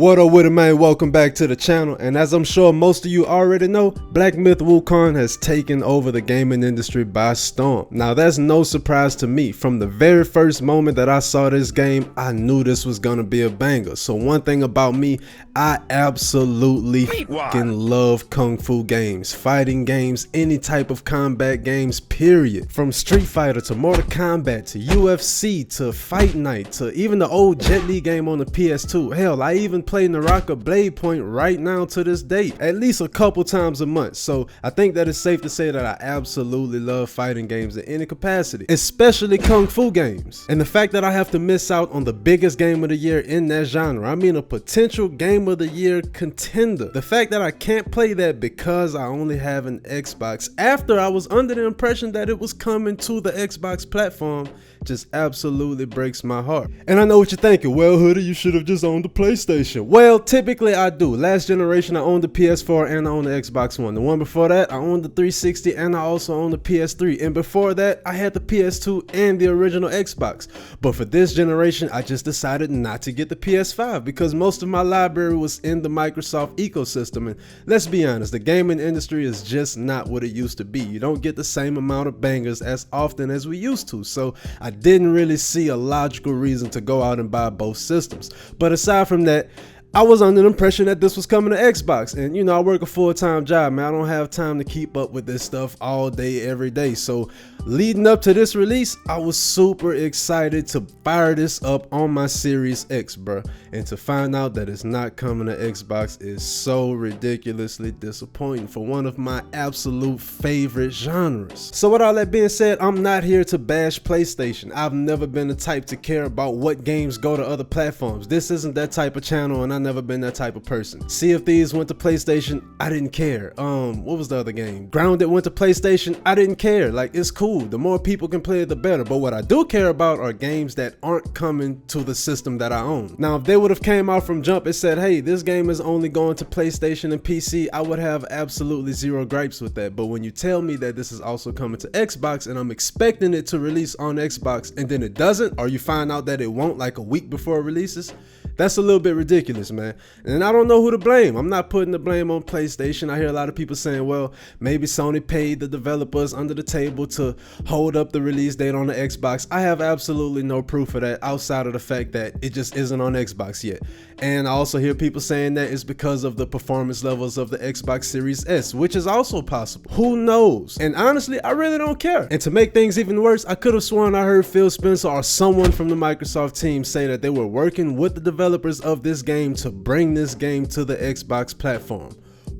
What up with it, man? Welcome back to the channel, and as I'm sure most of you already know, Black Myth Wukong has taken over the gaming industry by storm. Now that's no surprise to me. From the very first moment that I saw this game, I knew this was gonna be a banger. So one thing about me, I absolutely fucking love kung fu games, fighting games, any type of combat games, period. From Street Fighter to Mortal Kombat to UFC to Fight Night to even the old Jet Li game on the PS2. Hell, I even play Naraka Blade Point right now to this day, at least a couple times a month. So I think that it's safe to say that I absolutely love fighting games in any capacity, especially kung fu games. And the fact that I have to miss out on the biggest game of the year in that genre, I mean a potential game of the year contender, the fact that I can't play that because I only have an Xbox after I was under the impression that it was coming to the Xbox platform, just absolutely breaks my heart. And I know what you're thinking, well Hoodie, you should have just owned the PlayStation. Well, typically I do. Last generation I owned the PS4 and I owned the Xbox One. The one before that I owned the 360 and I also owned the PS3. And before that I had the PS2 and the original Xbox. But for this generation I just decided not to get the PS5 because most of my library was in the Microsoft ecosystem. And let's be honest, the gaming industry is just not what it used to be. You don't get the same amount of bangers as often as we used to. So I didn't really see a logical reason to go out and buy both systems. But aside from that, I was under the impression that this was coming to Xbox, and you know, I work a full-time job, man. I don't have time to keep up with this stuff all day, every day. So leading up to this release, I was super excited to fire this up on my Series X, bro. And to find out that it's not coming to Xbox is so ridiculously disappointing for one of my absolute favorite genres. So with all that being said, I'm not here to bash PlayStation. I've never been the type to care about what games go to other platforms. This isn't that type of channel, and I've never been that type of person. Sea of Thieves went to PlayStation, I didn't care. What was the other game? Grounded went to PlayStation, I didn't care. Like, it's cool. The more people can play it, the better. But what I do care about are games that aren't coming to the system that I own. Now, if they would have came out from jump and said, hey, this game is only going to PlayStation and PC, I would have absolutely zero gripes with that. But when you tell me that this is also coming to Xbox and I'm expecting it to release on Xbox and then it doesn't, or you find out that it won't like a week before it releases, that's a little bit ridiculous, man. And I don't know who to blame. I'm not putting the blame on PlayStation. I hear a lot of people saying, well, maybe Sony paid the developers under the table to hold up the release date on the Xbox. I have absolutely no proof of that outside of the fact that it just isn't on Xbox yet. And I also hear people saying that it's because of the performance levels of the Xbox Series S, which is also possible. Who knows? And honestly, I really don't care. And to make things even worse, I could have sworn I heard Phil Spencer or someone from the Microsoft team say that they were working with the developers of this game to bring this game to the Xbox platform.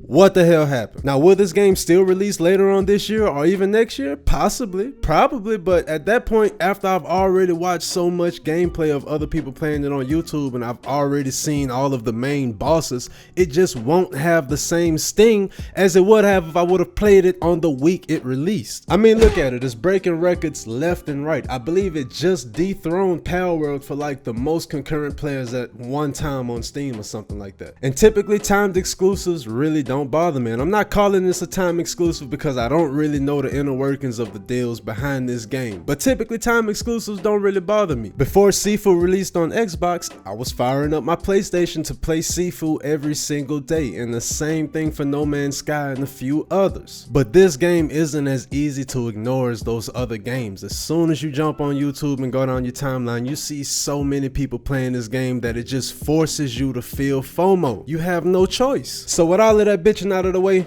What the hell happened? Now, will this game still release later on this year or even next year? Possibly, probably, but at that point, after I've already watched so much gameplay of other people playing it on YouTube and I've already seen all of the main bosses, it just won't have the same sting as it would have if I would have played it on the week it released. I mean, look at it, it's breaking records left and right. I believe it just dethroned Palworld for like the most concurrent players at one time on Steam or something like that. And typically timed exclusives really don't bother me, and I'm not calling this a time exclusive because I don't really know the inner workings of the deals behind this game, but typically time exclusives don't really bother me. Before Sifu released on Xbox, I was firing up my PlayStation to play Sifu every single day, and the same thing for No Man's Sky and a few others. But this game isn't as easy to ignore as those other games. As soon as you jump on YouTube and go down your timeline, you see so many people playing this game that it just forces you to feel FOMO. You have no choice. So with all of that bitching out of the way,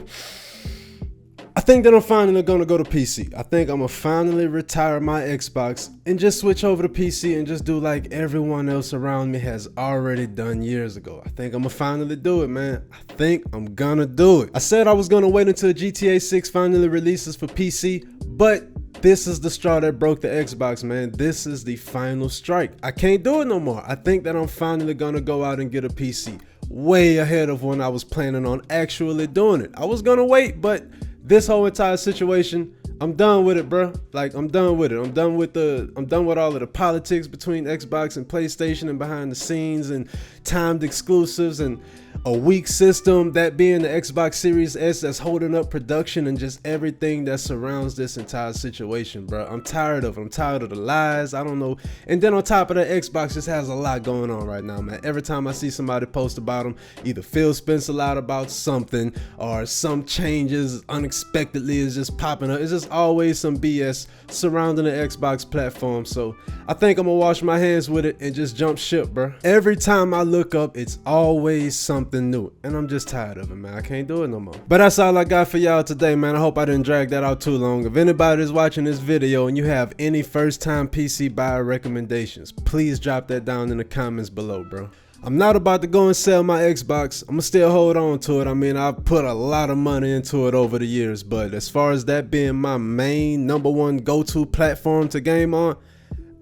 I think that I'm finally gonna go to PC. I think I'm gonna finally retire my Xbox and just switch over to PC and just do like everyone else around me has already done years ago. I think I'm gonna finally do it, man. I think I'm gonna do it. I said I was gonna wait until GTA 6 finally releases for PC, but this is the straw that broke the Xbox, man. This is the final strike. I can't do it no more. I think that I'm finally gonna go out and get a PC. Way ahead of when I was planning on actually doing it. I was gonna wait, but this whole entire situation, I'm done with it, bro. Like, I'm done with it. I'm done with all of the politics between Xbox and PlayStation and behind the scenes and timed exclusives and A weak system, that being the Xbox Series S, that's holding up production and just everything that surrounds this entire situation, bro. I'm tired of it. I'm tired of the lies. I don't know. And then on top of that, Xbox just has a lot going on right now, man. Every time I see somebody post about them, either Phil Spencer lied about something or some changes unexpectedly is just popping up. It's just always some BS surrounding the Xbox platform. So I think I'm gonna wash my hands with it and just jump ship, bro. Every time I look up, it's always something new, and I'm just tired of it, man. I can't do it no more. But that's all I got for y'all today, man. I hope I didn't drag that out too long. If anybody is watching this video and you have any first-time PC buyer recommendations, please drop that down in the comments below, bro. I'm not about to go and sell my Xbox. I'm gonna still hold on to it. I mean, I've put a lot of money into it over the years, but as far as that being my main #1 go-to platform to game on,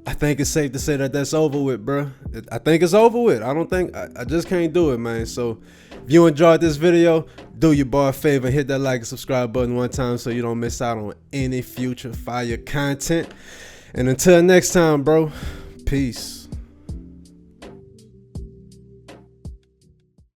I think it's safe to say that that's over with, bro. I think it's over with. I just can't do it, man. So if you enjoyed this video, do your boy a favor and hit that like and subscribe button one time so you don't miss out on any future fire content. And until next time, bro, peace.